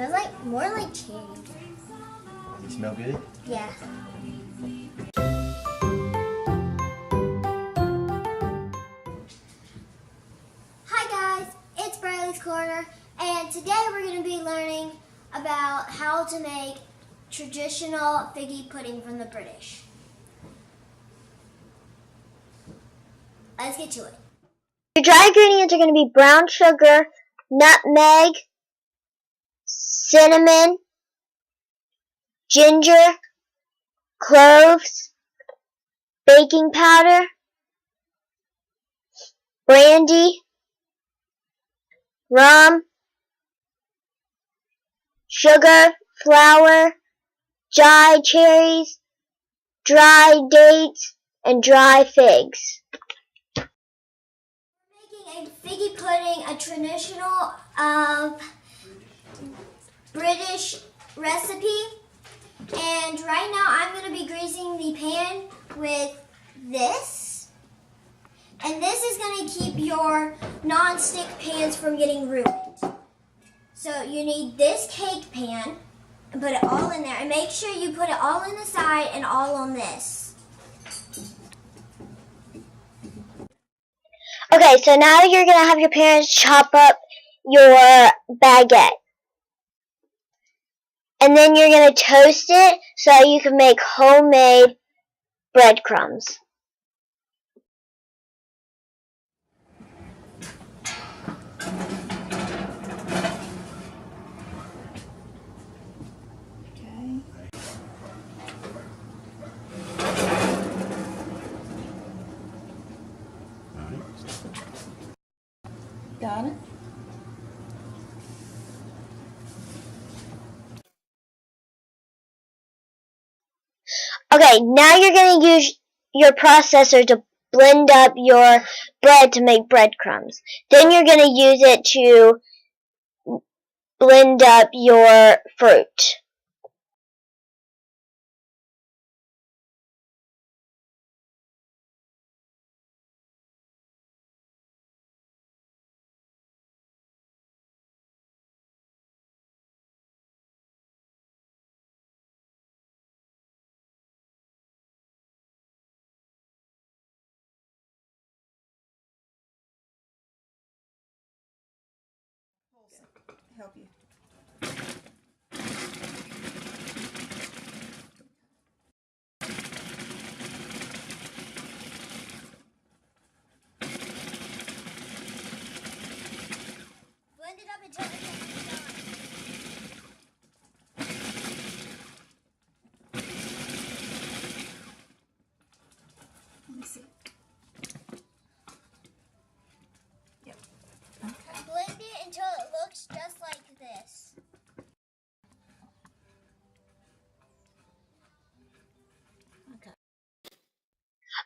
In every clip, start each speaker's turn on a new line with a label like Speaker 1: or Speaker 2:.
Speaker 1: Smells like more like cherry.
Speaker 2: Does it smell good?
Speaker 1: Yeah. Hi guys, it's Brylee's Corner, and today we're going to be learning about how to make traditional figgy pudding from the British. Let's get to it.
Speaker 3: Your dry ingredients are going to be brown sugar, nutmeg, cinnamon, ginger, cloves, baking powder, brandy, rum, sugar, flour, dried cherries, dried dates, and dry figs.
Speaker 1: We're making a figgy pudding, a traditional British recipe. And right now I'm going to be greasing the pan with this. And this is going to keep your non-stick pans from getting ruined. So you need this cake pan and put it all in there. And make sure you put it all in the side and all on this.
Speaker 3: Okay, so now you're going to have your parents chop up your baguette. And then you're going to toast it so that you can make homemade breadcrumbs.
Speaker 4: Got it?
Speaker 3: Okay, now you're going to use your processor to blend up your bread to make breadcrumbs. Then you're going to use it to blend up your fruit.
Speaker 4: Help you.
Speaker 1: Blend it up until it gets done.
Speaker 4: Let me see. Yep. Okay.
Speaker 1: Blend it until it looks just like this.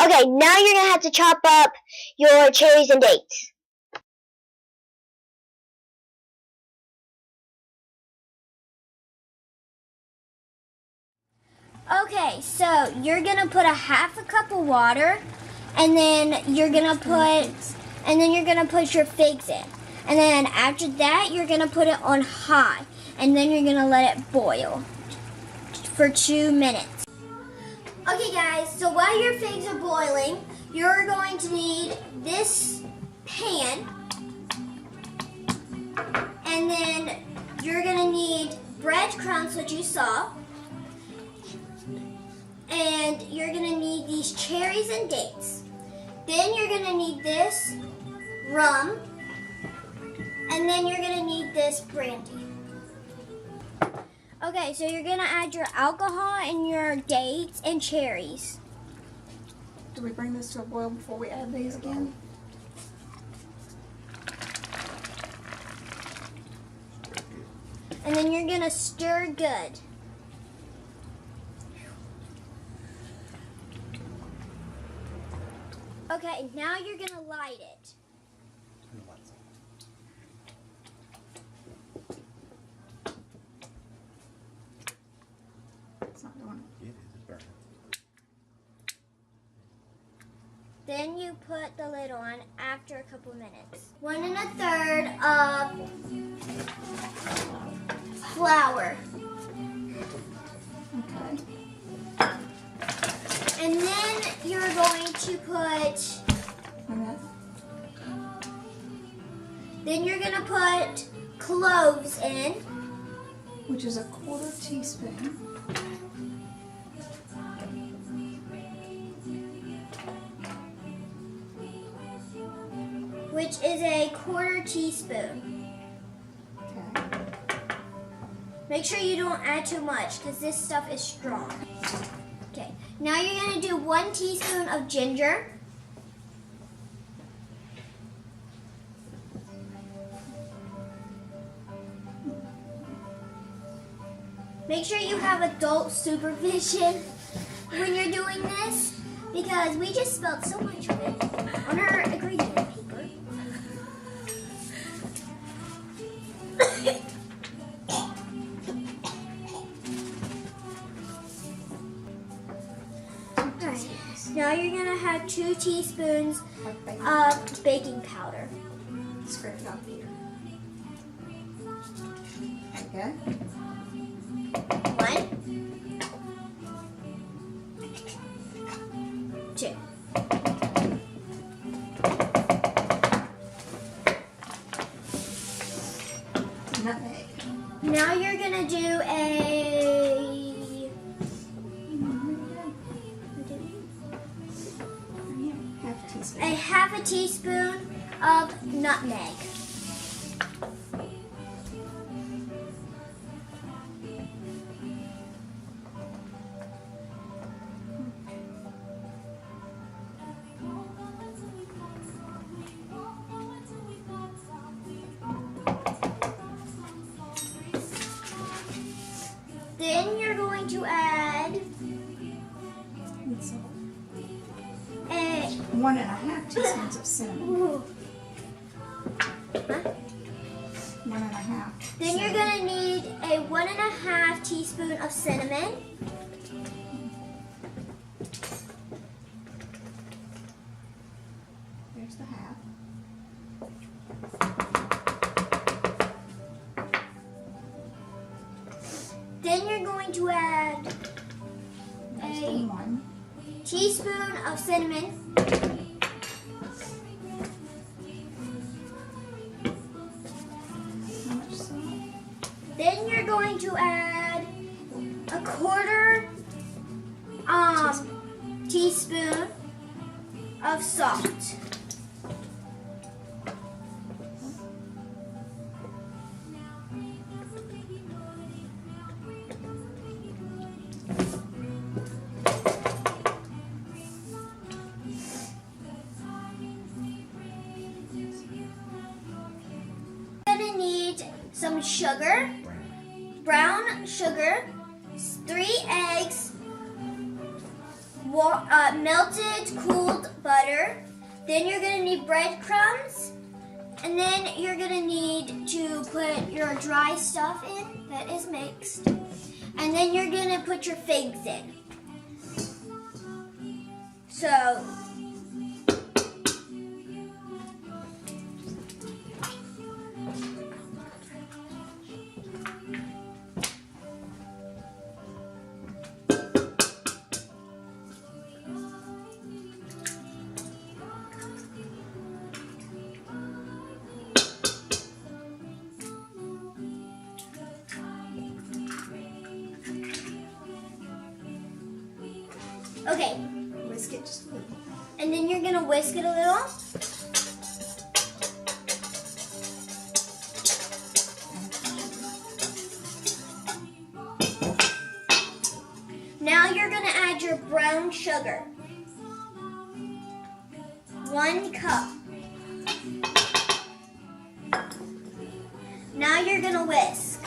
Speaker 3: Okay, now you're going to have to chop up your cherries and dates.
Speaker 1: Okay, so you're gonna put a half a cup of water, and then you're gonna put your figs in, and then after that you're gonna put it on high, and then you're gonna let it boil for 2 minutes. Okay, guys. So while your figs are boiling, you're going to need this pan, and then you're gonna need breadcrumbs, which you saw. And you're going to need these cherries and dates. Then you're going to need this rum. And then you're going to need this brandy. Okay, so you're going to add your alcohol and your dates and cherries.
Speaker 4: Do we bring this to a boil before we add these again?
Speaker 1: And then you're going to stir good. Okay, now you're going to light it.
Speaker 4: It's not doing it.
Speaker 2: It is, it's burning.
Speaker 1: Then you put the lid on after a couple minutes. 1 1/3 of flour.
Speaker 4: Okay.
Speaker 1: And then you're going to put,
Speaker 4: And that,
Speaker 1: then you're going to put cloves in.
Speaker 4: which is a 1/4 teaspoon.
Speaker 1: Which is a 1/4 teaspoon.
Speaker 4: Okay.
Speaker 1: Make sure you don't add too much because this stuff is strong. Okay, now you're going to do 1 teaspoon of ginger. Make sure you have adult supervision when you're doing this because we just spelled so much of it on our ingredient paper. Alright, now you're going to have 2 teaspoons of baking powder.
Speaker 4: Scrape it off here. Okay.
Speaker 1: 1, 2.
Speaker 4: Nutmeg.
Speaker 1: Now you're gonna do
Speaker 4: Half a teaspoon.
Speaker 1: a 1/2 teaspoon of nutmeg. Then you're going to add
Speaker 4: And salt.
Speaker 1: a
Speaker 4: 1.5 teaspoons of cinnamon.
Speaker 1: ooh.
Speaker 4: 1.5.
Speaker 1: Then you're gonna need a 1.5 teaspoon of cinnamon.
Speaker 4: There's the half.
Speaker 1: Then you're going to add
Speaker 4: There's the
Speaker 1: a
Speaker 4: 1.
Speaker 1: teaspoon of cinnamon.
Speaker 4: How much salt?
Speaker 1: Then you're going to add a 1/4 teaspoon of salt. You're gonna need some sugar, brown sugar, 3 eggs, melted cooled butter. Then you're gonna need breadcrumbs, and then you're gonna need to put your dry stuff in that is mixed, and then you're gonna put your figs in. So okay,
Speaker 4: Whisk it just a little.
Speaker 1: and then you're gonna whisk it a little. Now you're gonna add your brown sugar. 1 cup. Now you're gonna whisk.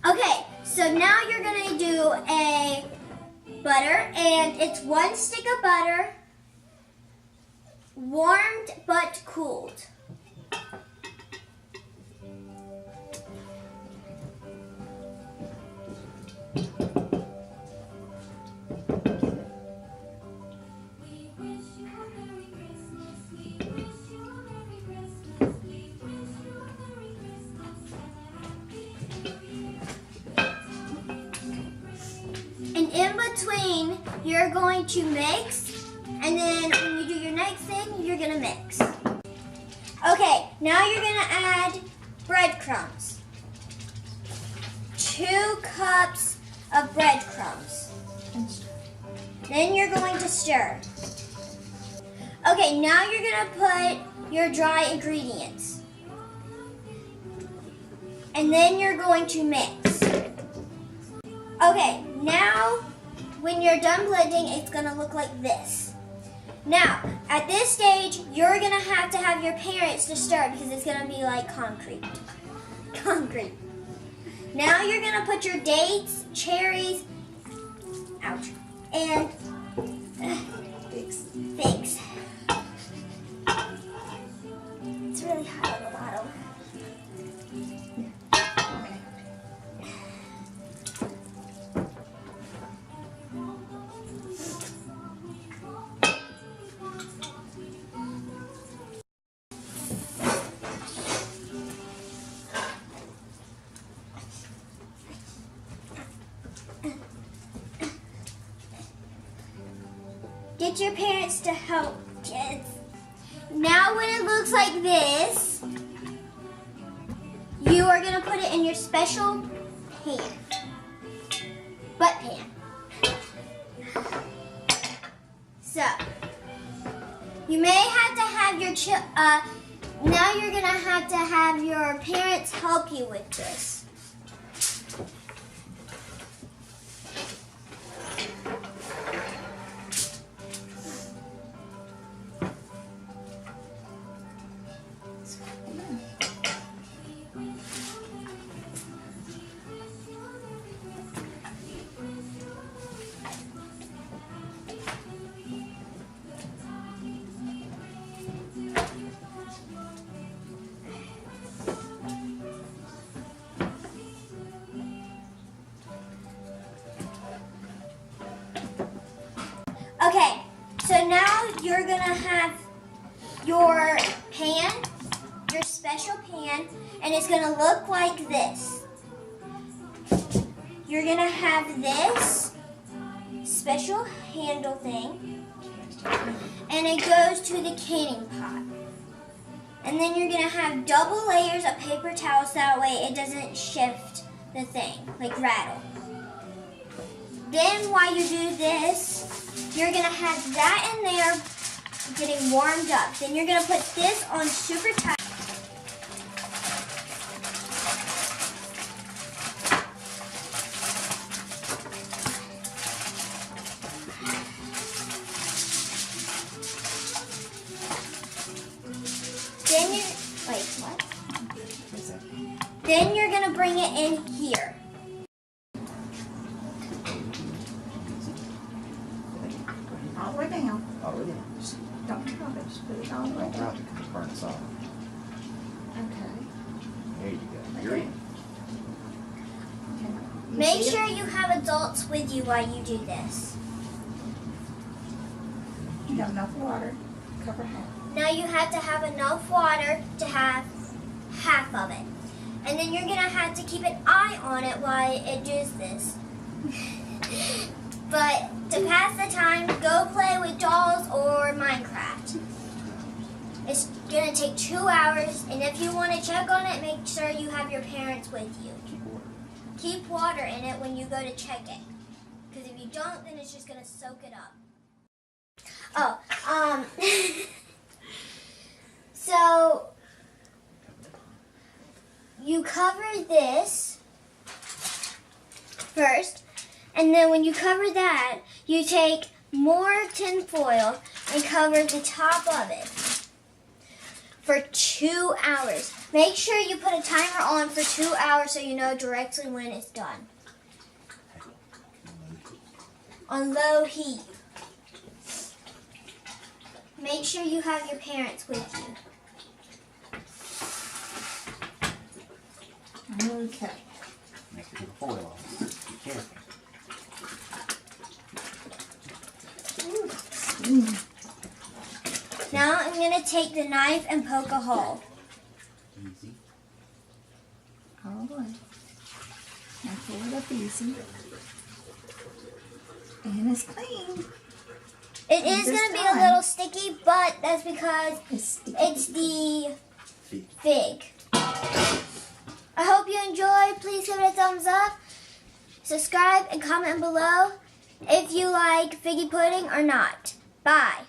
Speaker 1: Okay, so now you're gonna do a butter, and it's 1 stick of butter, warmed but cooled. between, you're going to mix, and then when you do your next thing, you're gonna mix. Okay, now you're gonna add breadcrumbs. 2 cups of breadcrumbs. Then you're going to stir. Okay, now you're gonna put your dry ingredients. And then you're going to mix. Okay, now when you're done blending, it's gonna look like this. Now, at this stage, you're gonna have to have your parents to stir because it's gonna be like concrete. Concrete. Now you're gonna put your dates, cherries, ouch, and figs. It's really hot on the bottom. Get your parents to help, kids. Now when it looks like this, you are going to put it in your special pan. Butt pan. So, you may have to have your, now you're going to have your parents help you with this. Okay, so now you're gonna have your pan, your special pan, and it's gonna look like this. You're gonna have this special handle thing, and it goes to the canning pot. And then you're gonna have double layers of paper towels, that way it doesn't shift the thing, like rattle. Then while you do this, you're gonna have that in there getting warmed up. Then you're gonna put this on super tight. Then you, wait, what? Then you're gonna bring it in here.
Speaker 4: All the way down.
Speaker 2: Oh, really?
Speaker 4: Don't drop it. Just put it all the way
Speaker 2: Don't
Speaker 4: down.
Speaker 2: drop it because it burns off.
Speaker 4: Okay.
Speaker 2: There you go. You're in.
Speaker 1: Make sure you have adults with you while you do this.
Speaker 4: You have enough water. Cover half.
Speaker 1: Now you have to have enough water to have half of it. And then you're gonna have to keep an eye on it while it does this. But to pass the time, go play with dolls or Minecraft. It's gonna take 2 hours, and if you want to check on it, make sure you have your parents with you. Keep water in it when you go to check it. Because if you don't, then it's just gonna soak it up. Oh, so you cover this first, and then when you cover that, you take more tin foil and cover the top of it for 2 hours. Make sure you put a timer on for 2 hours so you know directly when it's done. On low heat. Make sure you have your parents with you.
Speaker 4: Okay.
Speaker 2: Make sure the foil off. Be careful.
Speaker 1: Now I'm going to take the knife and poke a hole.
Speaker 2: Easy.
Speaker 4: All the way. Now pull it up easy. And it's clean.
Speaker 1: It is
Speaker 4: This
Speaker 1: going to be a
Speaker 4: time.
Speaker 1: little sticky, but that's because
Speaker 4: It's sticky.
Speaker 1: it's the
Speaker 2: Fig.
Speaker 1: fig. I hope you enjoyed. Please give it a thumbs up. Subscribe and comment below if you like figgy pudding or not. Bye.